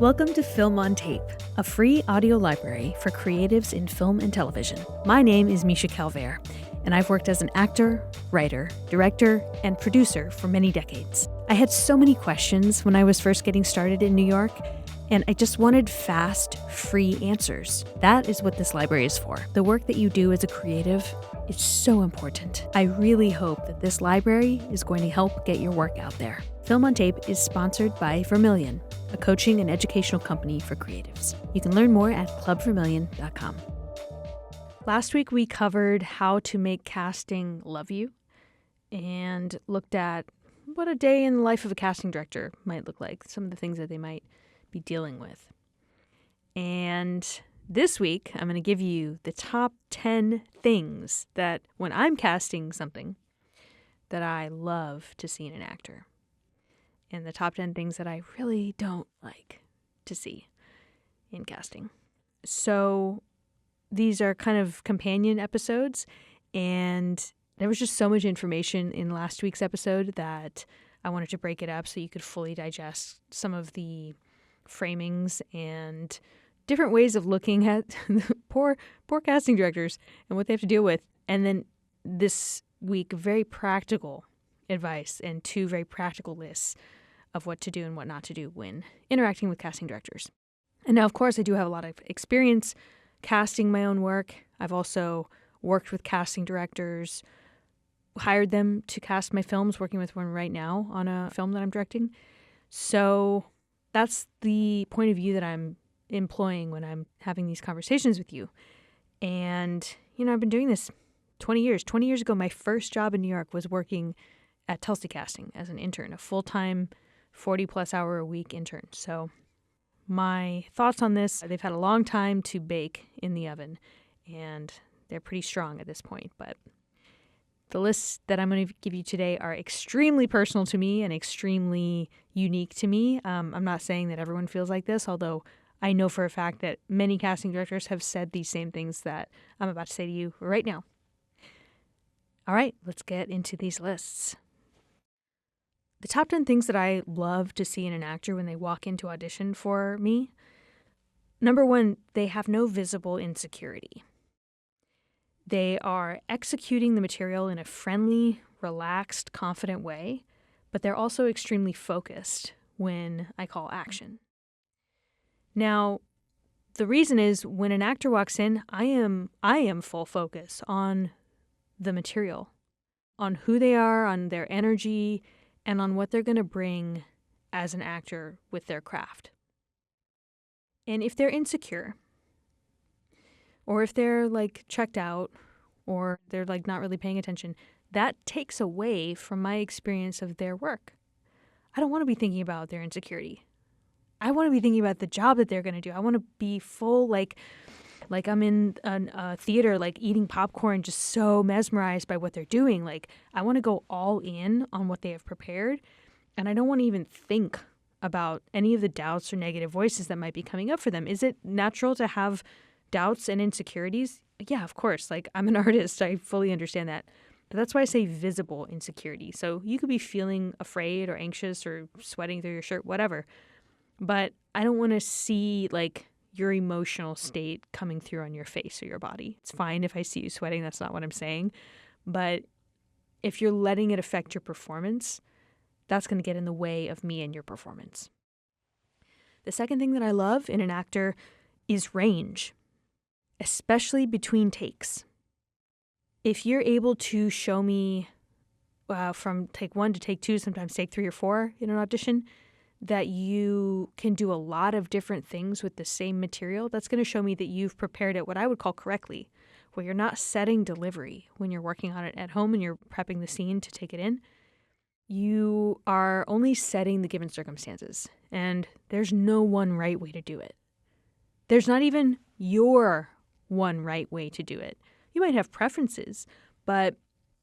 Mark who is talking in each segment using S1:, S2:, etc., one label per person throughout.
S1: Welcome to Film on Tape, a free audio library for creatives in film and television. My name is Misha Calvert, and I've worked as an actor, writer, director, and producer for many decades. I had so many questions when I was first getting started in New York, and I just wanted fast, free answers. That is what this library is for. The work that you do as a creative is so important. I really hope that this library is going to help get your work out there. Film on Tape is sponsored by Vermilion, a coaching and educational company for creatives. You can learn more at clubvermilion.com. Last week we covered how to make casting love you and looked at what a day in the life of a casting director might look like, some of the things that they might be dealing with. And this week, I'm going to give you the top 10 things that when I'm casting something that I love to see in an actor. And the top 10 things that I really don't like to see in casting. So these are kind of companion episodes, and there was just so much information in last week's episode that I wanted to break it up so you could fully digest some of the framings and different ways of looking at poor casting directors and what they have to deal with. And then this week, very practical advice and 2 very practical lists of what to do and what not to do when interacting with casting directors. And now, of course, I do have a lot of experience casting my own work. I've also worked with casting directors, hired them to cast my films, working with one right now on a film that I'm directing. So that's the point of view that I'm employing when I'm having these conversations with you. And, I've been doing this 20 years. 20 years ago, my first job in New York was working at Tulsi Casting as an intern, a full-time 40-plus hour a week intern. So my thoughts on this, they've had a long time to bake in the oven, and they're pretty strong at this point. But the lists that I'm going to give you today are extremely personal to me and extremely unique to me. I'm not saying that everyone feels like this, although I know for a fact that many casting directors have said these same things that I'm about to say to you right now. All right, let's get into these lists. The top 10 things that I love to see in an actor when they walk into audition for me. Number 1, they have no visible insecurity. They are executing the material in a friendly, relaxed, confident way, but they're also extremely focused when I call action. Now, the reason is when an actor walks in, I am full focus on the material, on who they are, on their energy, and on what they're going to bring as an actor with their craft. And if they're insecure, or if they're checked out, or they're not really paying attention, that takes away from my experience of their work. I don't want to be thinking about their insecurity. I want to be thinking about the job that they're going to do. I want to be full, like I'm in a theater, eating popcorn, just so mesmerized by what they're doing. I want to go all in on what they have prepared, and I don't want to even think about any of the doubts or negative voices that might be coming up for them. Is it natural to have doubts and insecurities? Yeah, of course. I'm an artist. I fully understand that. But that's why I say visible insecurity. So you could be feeling afraid or anxious or sweating through your shirt, whatever. But I don't want to see, your emotional state coming through on your face or your body. It's fine if I see you sweating. That's not what I'm saying. But if you're letting it affect your performance, that's going to get in the way of me and your performance. The second thing that I love in an actor is range, especially between takes. If you're able to show me from take 1 to take 2, sometimes take 3 or 4 in an audition, that you can do a lot of different things with the same material, that's going to show me that you've prepared it what I would call correctly, where you're not setting delivery when you're working on it at home and you're prepping the scene to take it in. You are only setting the given circumstances, and there's no one right way to do it. There's not even your one right way to do it. You might have preferences, but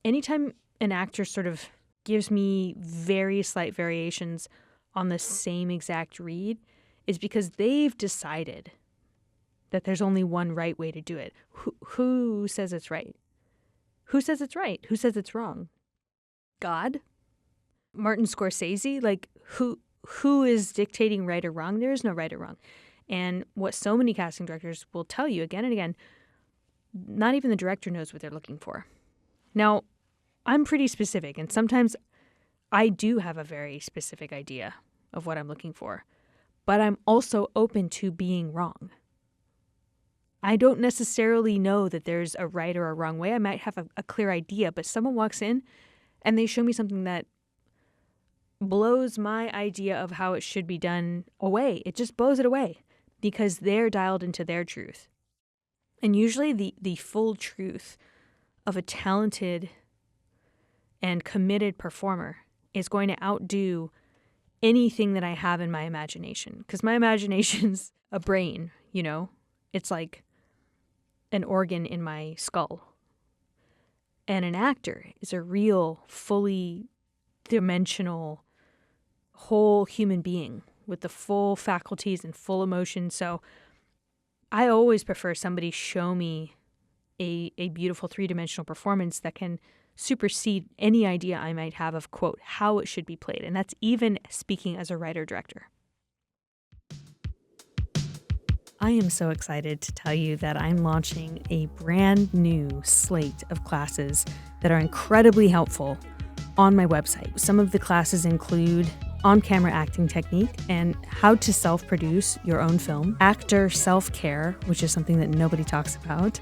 S1: anytime an actor sort of gives me very slight variations on the same exact read is because they've decided that there's only one right way to do it. Who says it's right? Who says it's right? Who says it's wrong? God? Martin Scorsese? who is dictating right or wrong? There is no right or wrong. And what so many casting directors will tell you again and again, not even the director knows what they're looking for. Now, I'm pretty specific, and sometimes I do have a very specific idea of what I'm looking for, but I'm also open to being wrong. I don't necessarily know that there's a right or a wrong way. I might have a clear idea, but someone walks in and they show me something that blows my idea of how it should be done away. It just blows it away because they're dialed into their truth. And usually the full truth of a talented and committed performer is going to outdo anything that I have in my imagination. Because my imagination's a brain, you know? It's like an organ in my skull. And an actor is a real, fully dimensional, whole human being with the full faculties and full emotion. So I always prefer somebody show me a beautiful three-dimensional performance that can supersede any idea I might have of, quote, how it should be played. And that's even speaking as a writer-director. I am so excited to tell you that I'm launching a brand new slate of classes that are incredibly helpful on my website. Some of the classes include on-camera acting technique and how to self-produce your own film, actor self-care, which is something that nobody talks about,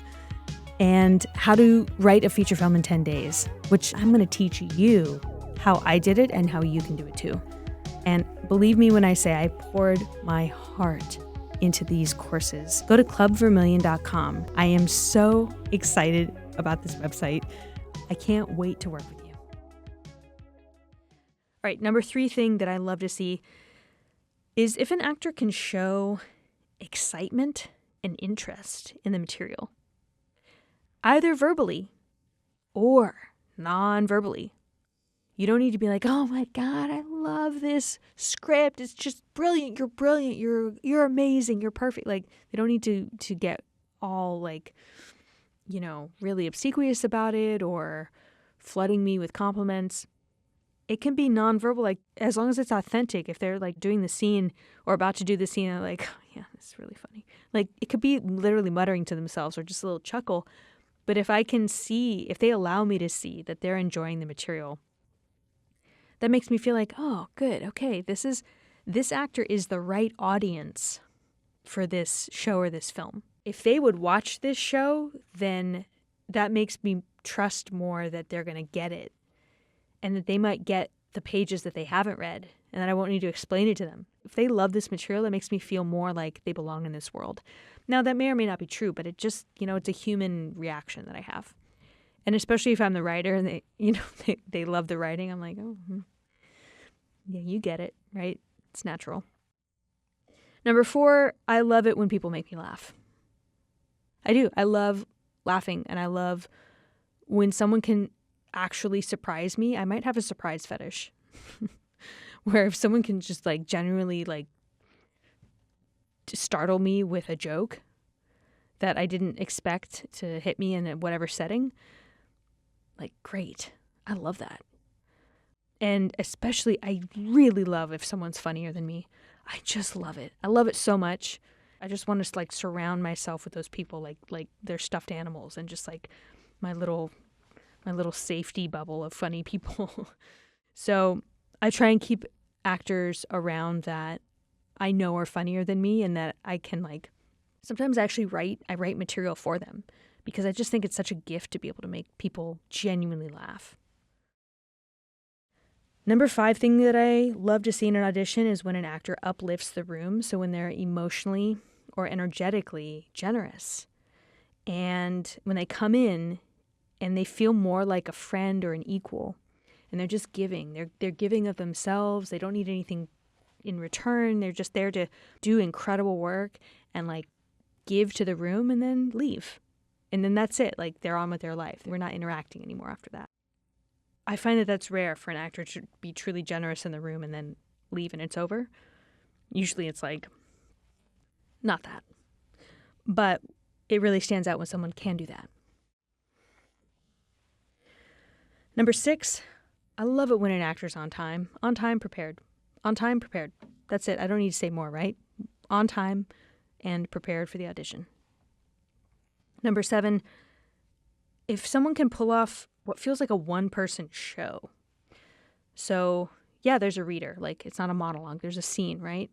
S1: and how to write a feature film in 10 days, which I'm going to teach you how I did it and how you can do it too. And believe me when I say I poured my heart into these courses. Go to clubvermillion.com. I am so excited about this website. I can't wait to work with you. All right, number 3 thing that I love to see is if an actor can show excitement and interest in the material, either verbally or non-verbally. You don't need to be like, oh my God, I love this script. It's just brilliant. You're brilliant. You're amazing. You're perfect. Like, they don't need to get all like, you know, really obsequious about it or flooding me with compliments. It can be nonverbal, like as long as it's authentic. If they're like doing the scene or about to do the scene, they're like, oh, yeah, that's really funny. Like, it could be literally muttering to themselves or just a little chuckle. But if I can see, if they allow me to see that they're enjoying the material, that makes me feel like, oh, good, okay, this actor is the right audience for this show or this film. If they would watch this show, then that makes me trust more that they're going to get it and that they might get the pages that they haven't read and that I won't need to explain it to them. If they love this material, that makes me feel more like they belong in this world. Now, that may or may not be true, but it just, you know, it's a human reaction that I have. And especially if I'm the writer and they, you know, they love the writing, I'm like, oh, yeah, you get it, right? It's natural. Number 4, I love it when people make me laugh. I do. I love laughing, and I love when someone can actually surprise me. I might have a surprise fetish where if someone can just like genuinely like startle me with a joke that I didn't expect to hit me in whatever setting, like, great. I love that. And especially, I really love if someone's funnier than me. I just love it. I love it so much. I just want to like surround myself with those people like they're stuffed animals and just like my little safety bubble of funny people. So I try and keep actors around that I know are funnier than me and that I can like, sometimes I actually write material for them because I just think it's such a gift to be able to make people genuinely laugh. Number 5 thing that I love to see in an audition is when an actor uplifts the room. So when they're emotionally or energetically generous. And when they come in and they feel more like a friend or an equal and they're just giving. They're giving of themselves. They don't need anything in return. They're just there to do incredible work and like give to the room and then leave. And then that's it. Like, they're on with their life. We're not interacting anymore after that. I find that that's rare for an actor to be truly generous in the room and then leave and it's over. Usually it's like, not that. But it really stands out when someone can do that. Number 6, I love it when an actor's on time prepared, On time, prepared. That's it. I don't need to say more, right? On time and prepared for the audition. Number 7, if someone can pull off what feels like a one-person show. So, yeah, there's a reader. Like, it's not a monologue. There's a scene, right?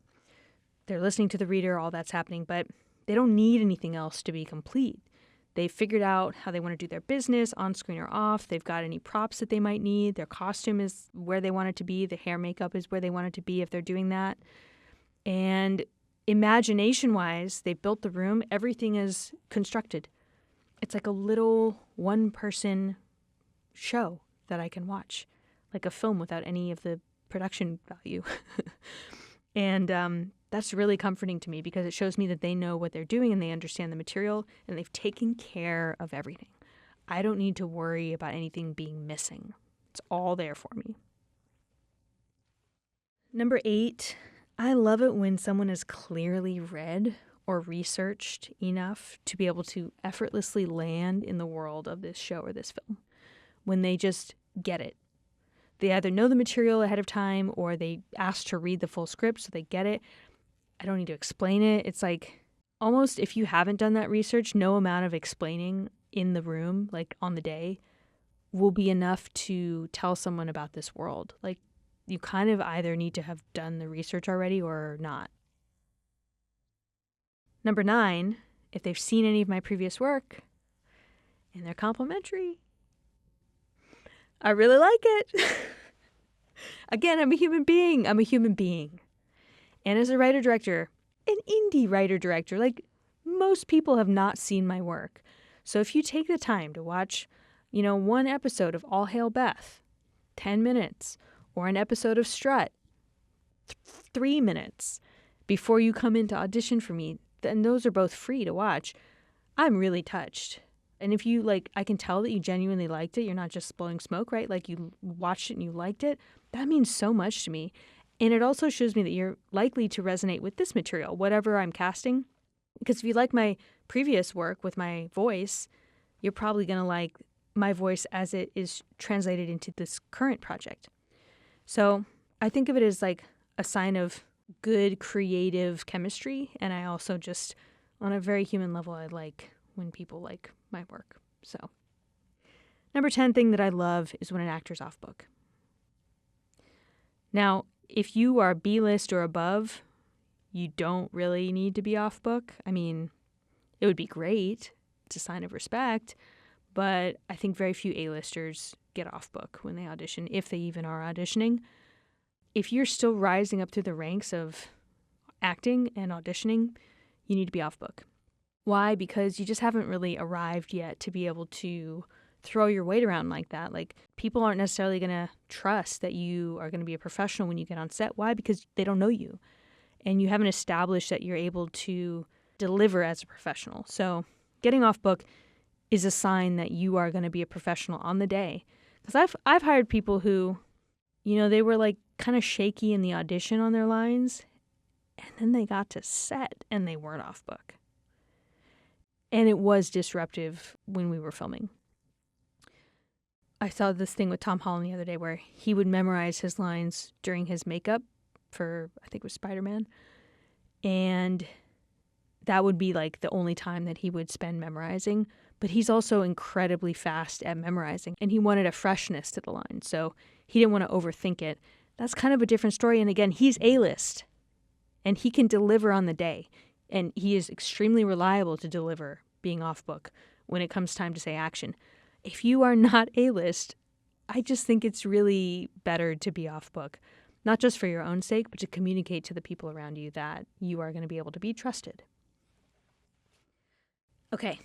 S1: They're listening to the reader, all that's happening, but they don't need anything else to be complete. They've figured out how they want to do their business, on screen or off. They've got any props that they might need. Their costume is where they want it to be. The hair makeup is where they want it to be if they're doing that. And imagination-wise, they've built the room. Everything is constructed. It's like a little one-person show that I can watch, like a film without any of the production value. And that's really comforting to me because it shows me that they know what they're doing and they understand the material and they've taken care of everything. I don't need to worry about anything being missing. It's all there for me. Number 8, I love it when someone has clearly read or researched enough to be able to effortlessly land in the world of this show or this film. When they just get it. They either know the material ahead of time or they ask to read the full script so they get it. I don't need to explain it. It's like almost if you haven't done that research, no amount of explaining in the room, like on the day, will be enough to tell someone about this world. Like you kind of either need to have done the research already or not. Number 9, if they've seen any of my previous work and they're complimentary, I really like it. Again, I'm a human being. And as a writer-director, an indie writer-director, like most people have not seen my work. So if you take the time to watch, one episode of All Hail Beth, 10 minutes, or an episode of Strut, 3 minutes, before you come in to audition for me, then those are both free to watch. I'm really touched. And if you I can tell that you genuinely liked it. You're not just blowing smoke, right? Like you watched it and you liked it. That means so much to me. And it also shows me that you're likely to resonate with this material, whatever I'm casting. Because if you like my previous work with my voice, you're probably going to like my voice as it is translated into this current project. So I think of it as like a sign of good creative chemistry. And I also just, on a very human level, I like when people like my work. So, number 10 thing that I love is when an actor's off book. Now, if you are B-list or above, you don't really need to be off book. I mean, it would be great. It's a sign of respect. But I think very few A-listers get off book when they audition, if they even are auditioning. If you're still rising up through the ranks of acting and auditioning, you need to be off book. Why? Because you just haven't really arrived yet to be able to throw your weight around like that. Like, people aren't necessarily going to trust that you are going to be a professional when you get on set. Why? Because they don't know you. And you haven't established that you're able to deliver as a professional. So getting off book is a sign that you are going to be a professional on the day. Because I've hired people who, they were kind of shaky in the audition on their lines. And then they got to set and they weren't off book. And it was disruptive when we were filming. I saw this thing with Tom Holland the other day where he would memorize his lines during his makeup for, I think it was Spider-Man. And that would be the only time that he would spend memorizing. But he's also incredibly fast at memorizing. And he wanted a freshness to the line. So he didn't want to overthink it. That's kind of a different story. And again, he's A-list. And he can deliver on the day. And he is extremely reliable to deliver being off book when it comes time to say action. If you are not A-list, I just think it's really better to be off book. Not just for your own sake, but to communicate to the people around you that you are going to be able to be trusted. Okay.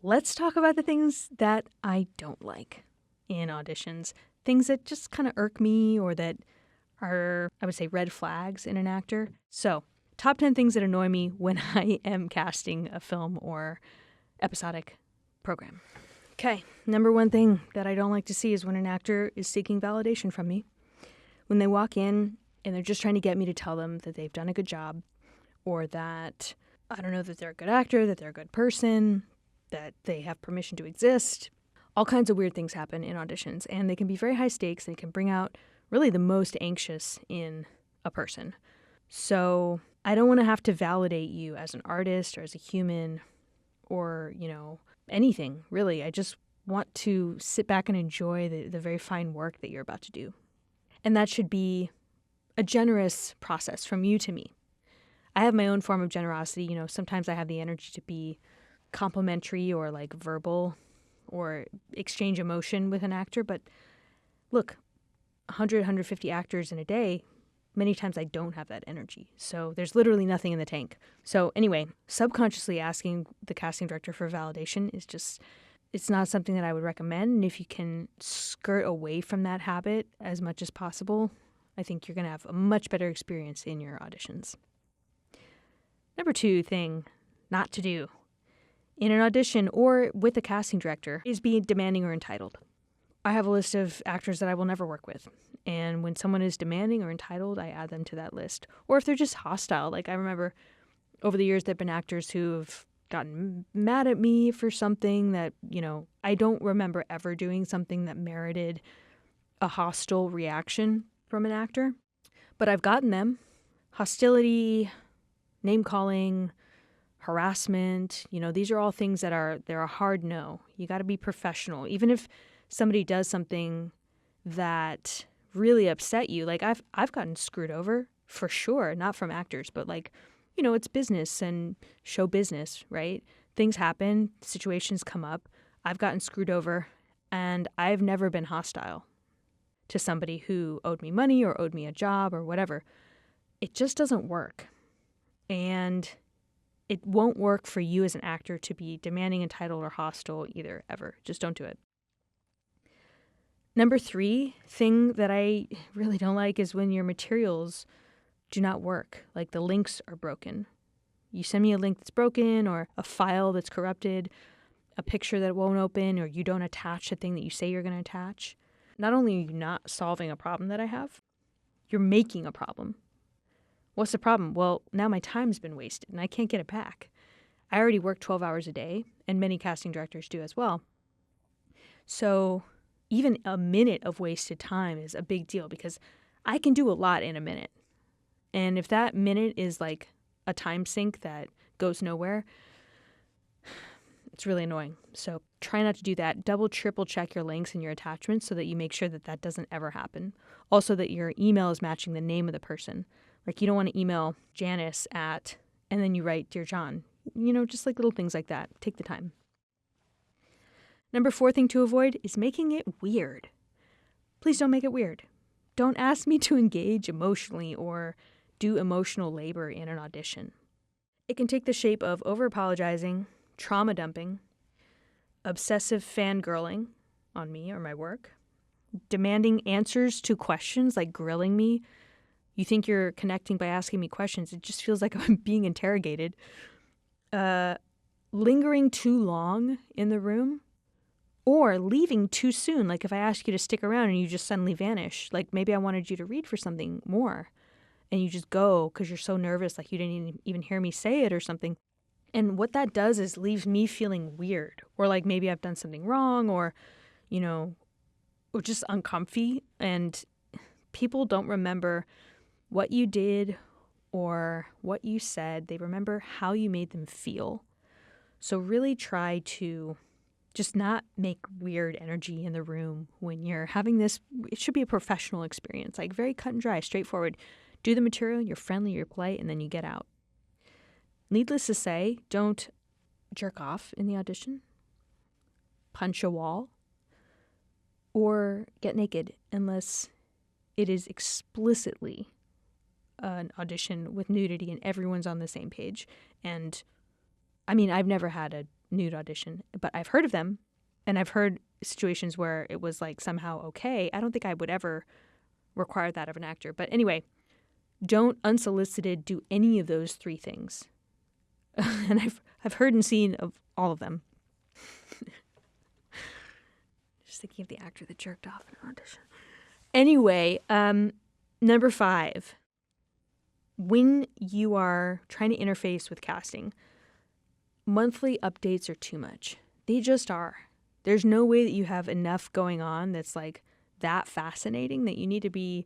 S1: Let's talk about the things that I don't like in auditions. Things that just kind of irk me or that are, I would say, red flags in an actor. So, top 10 things that annoy me when I am casting a film or episodic program. Okay, number 1 thing that I don't like to see is when an actor is seeking validation from me. When they walk in and they're just trying to get me to tell them that they've done a good job or that, I don't know, that they're a good actor, that they're a good person, that they have permission to exist. All kinds of weird things happen in auditions, and they can be very high stakes. They can bring out really the most anxious in a person. So I don't want to have to validate you as an artist or as a human or, anything, really. I just want to sit back and enjoy the very fine work that you're about to do. And that should be a generous process from you to me. I have my own form of generosity. Sometimes I have the energy to be complimentary or like verbal or exchange emotion with an actor. But look, 100, 150 actors in a day, many times I don't have that energy. So there's literally nothing in the tank. So anyway, subconsciously asking the casting director for validation is just, it's not something that I would recommend. And if you can skirt away from that habit as much as possible, I think you're going to have a much better experience in your auditions. Number 2 thing not to do in an audition or with a casting director is be demanding or entitled. I have a list of actors that I will never work with. And when someone is demanding or entitled, I add them to that list. Or if they're just hostile, like I remember over the years there have been actors who have gotten mad at me for something that, I don't remember ever doing something that merited a hostile reaction from an actor. But I've gotten them. Hostility, name-calling, harassment, these are all things they're a hard no. You got to be professional. Even if somebody does something that really upset you, like I've gotten screwed over for sure, not from actors, but it's business and show business, right? Things happen, situations come up. I've gotten screwed over, and I've never been hostile to somebody who owed me money or owed me a job or whatever. It just doesn't work. And it won't work for you as an actor to be demanding, entitled, or hostile either, ever. Just don't do it. Number 3 thing that I really don't like is when your materials do not work, like the links are broken. You send me a link that's broken or a file that's corrupted, a picture that won't open, or you don't attach the thing that you say you're going to attach. Not only are you not solving a problem that I have, you're making a problem. What's the problem? Well, now my time's been wasted and I can't get it back. I already work 12 hours a day, and many casting directors do as well. So even a minute of wasted time is a big deal because I can do a lot in a minute. And if that minute is like a time sink that goes nowhere, it's really annoying. So try not to do that. Double, triple check your links and your attachments so that you make sure that that doesn't ever happen. Also that your email is matching the name of the person. Like you don't want to email Janice at, and then you write, Dear John. Just like little things like that. Take the time. Number 4 thing to avoid is making it weird. Please don't make it weird. Don't ask me to engage emotionally or do emotional labor in an audition. It can take the shape of over-apologizing, trauma dumping, obsessive fangirling on me or my work, demanding answers to questions like grilling me. You think you're connecting by asking me questions. It just feels like I'm being interrogated. Lingering too long in the room or leaving too soon. Like if I ask you to stick around and you just suddenly vanish, like maybe I wanted you to read for something more and you just go because you're so nervous, like you didn't even hear me say it or something. And what that does is leaves me feeling weird or like maybe I've done something wrong or just uncomfy. And people don't remember what you did or what you said. They remember how you made them feel. So really try to just not make weird energy in the room when you're having this. It should be a professional experience, like very cut and dry, straightforward. Do the material, you're friendly, you're polite, and then you get out. Needless to say, don't jerk off in the audition, punch a wall, or get naked unless it is explicitly an audition with nudity and everyone's on the same page. And I mean, I've never had a nude audition, but I've heard of them, and I've heard situations where it was like somehow okay. I don't think I would ever require that of an actor. But anyway, don't unsolicited do any of those 3 things. And I've heard and seen of all of them. Just thinking of the actor that jerked off in an audition. Anyway, number 5. When you are trying to interface with casting, monthly updates are too much. They just are. There's no way that you have enough going on that's like that fascinating that you need to be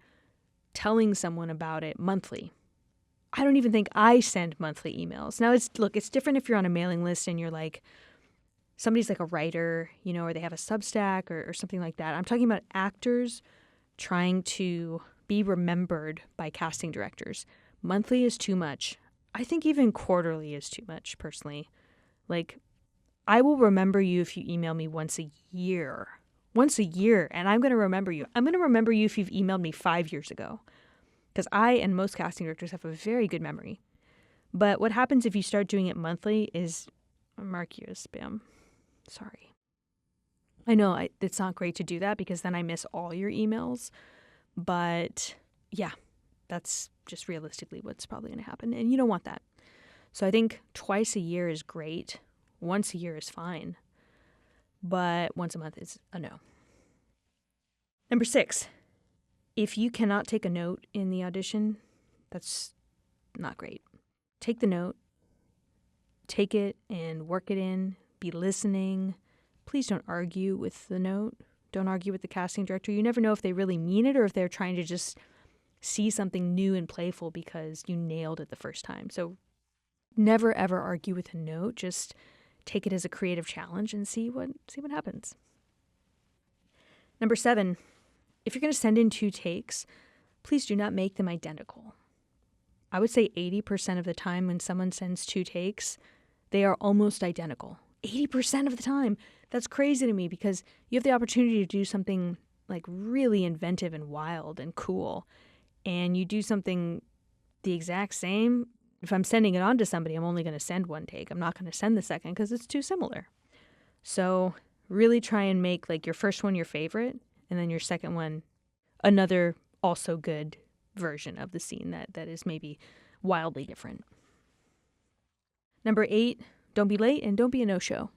S1: telling someone about it monthly. I don't even think I send monthly emails. Now, it's different if you're on a mailing list and you're like, somebody's like a writer, or they have a Substack or something like that. I'm talking about actors trying to be remembered by casting directors. Monthly is too much. I think even quarterly is too much, personally. Like, I will remember you if you email me once a year. Once a year, and I'm going to remember you. I'm going to remember you if you've emailed me 5 years ago. Because I and most casting directors have a very good memory. But what happens if you start doing it monthly is I'll mark you as spam. Sorry. I know it's not great to do that because then I miss all your emails. But yeah, that's just realistically what's probably going to happen. And you don't want that. So I think twice a year is great. Once a year is fine. But once a month is a no. Number 6, if you cannot take a note in the audition, that's not great. Take the note, take it and work it in, be listening. Please don't argue with the note. Don't argue with the casting director. You never know if they really mean it or if they're trying to just see something new and playful because you nailed it the first time. So never, ever argue with a note. Just take it as a creative challenge and see what happens. Number 7, if you're going to send in 2 takes, please do not make them identical. I would say 80% of the time when someone sends 2 takes, they are almost identical. 80% of the time. That's crazy to me because you have the opportunity to do something like really inventive and wild and cool, and you do something the exact same. If I'm sending it on to somebody, I'm only going to send 1 take. I'm not going to send the second because it's too similar. So really try and make like your first one your favorite and then your second one another also good version of the scene that is maybe wildly different. Number 8, don't be late and don't be a no-show.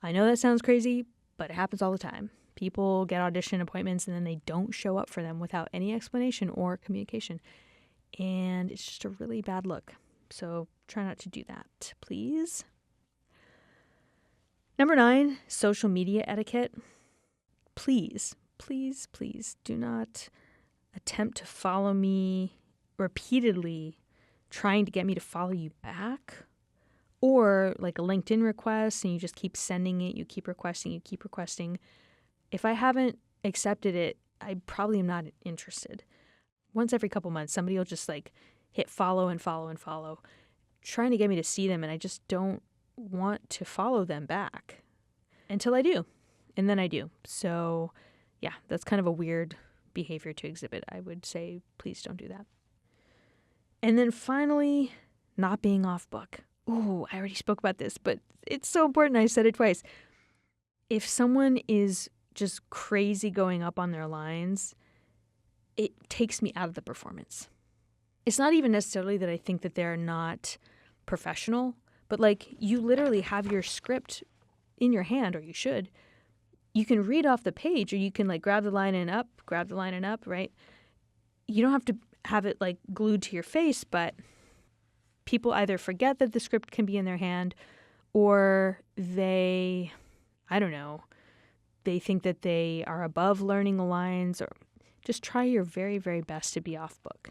S1: I know that sounds crazy, but it happens all the time. People get audition appointments and then they don't show up for them without any explanation or communication. And it's just a really bad look. So try not to do that, please. Number 9, social media etiquette. Please, please, please do not attempt to follow me repeatedly, trying to get me to follow you back. Or like a LinkedIn request and you just keep sending it, you keep requesting. If I haven't accepted it, I probably am not interested. Once every couple months, somebody will just like hit follow and follow and follow, trying to get me to see them, and I just don't want to follow them back until I do. And then I do. So yeah, that's kind of a weird behavior to exhibit. I would say, please don't do that. And then finally, not being off book. Ooh, I already spoke about this, but it's so important. I said it twice. If someone is just crazy going up on their lines, it takes me out of the performance. It's not even necessarily that I think that they're not professional, but like you literally have your script in your hand, or you should. You can read off the page, or you can like grab the line and up, right? You don't have to have it like glued to your face, but people either forget that the script can be in their hand, or they think that they are above learning the lines, or just try your very, very best to be off book.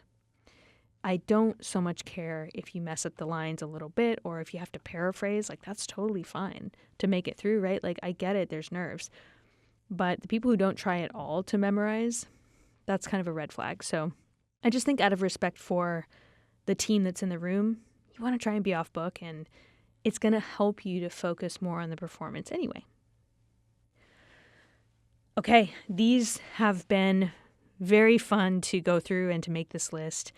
S1: I don't so much care if you mess up the lines a little bit or if you have to paraphrase. Like, that's totally fine to make it through, right? Like, I get it, there's nerves. But the people who don't try at all to memorize, that's kind of a red flag. So I just think out of respect for the team that's in the room, you want to try and be off book, and it's going to help you to focus more on the performance anyway. Okay, these have been very fun to go through and to make this list.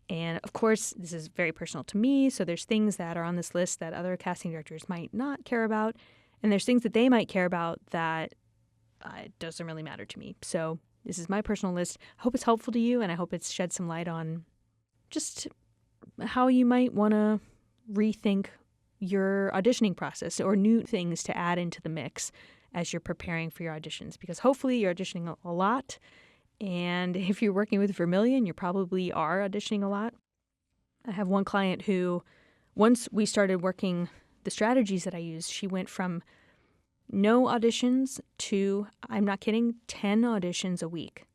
S1: And of course, this is very personal to me, so there's things that are on this list that other casting directors might not care about, and there's things that they might care about that it doesn't really matter to me. So this is my personal list. I hope it's helpful to you, and I hope it's shed some light on just how you might want to rethink your auditioning process or new things to add into the mix as you're preparing for your auditions, because hopefully you're auditioning a lot. And if you're working with Vermilion, you probably are auditioning a lot. I have one client who, once we started working the strategies that I use, she went from no auditions to, I'm not kidding, 10 auditions a week.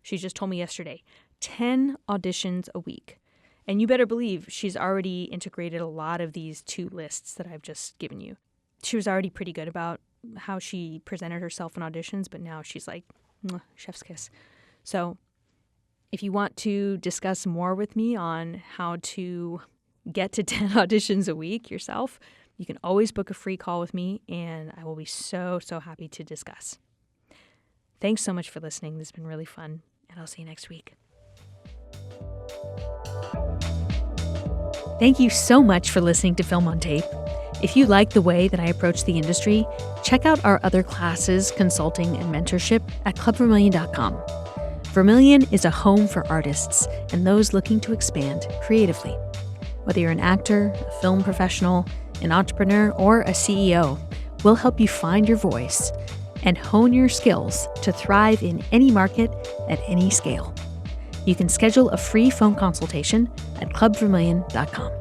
S1: She just told me yesterday, 10 auditions a week. And you better believe she's already integrated a lot of these 2 lists that I've just given you. She was already pretty good about how she presented herself in auditions, but now she's like, chef's kiss. So if you want to discuss more with me on how to get to 10 auditions a week yourself, you can always book a free call with me, and I will be so happy to discuss. Thanks so much for listening. This has been really fun, and I'll see you next week. Thank you so much for listening to Film on Tape. If you like the way that I approach the industry, check out our other classes, consulting, and mentorship at clubvermilion.com. Vermilion is a home for artists and those looking to expand creatively. Whether you're an actor, a film professional, an entrepreneur, or a CEO, we'll help you find your voice and hone your skills to thrive in any market at any scale. You can schedule a free phone consultation at clubvermilion.com.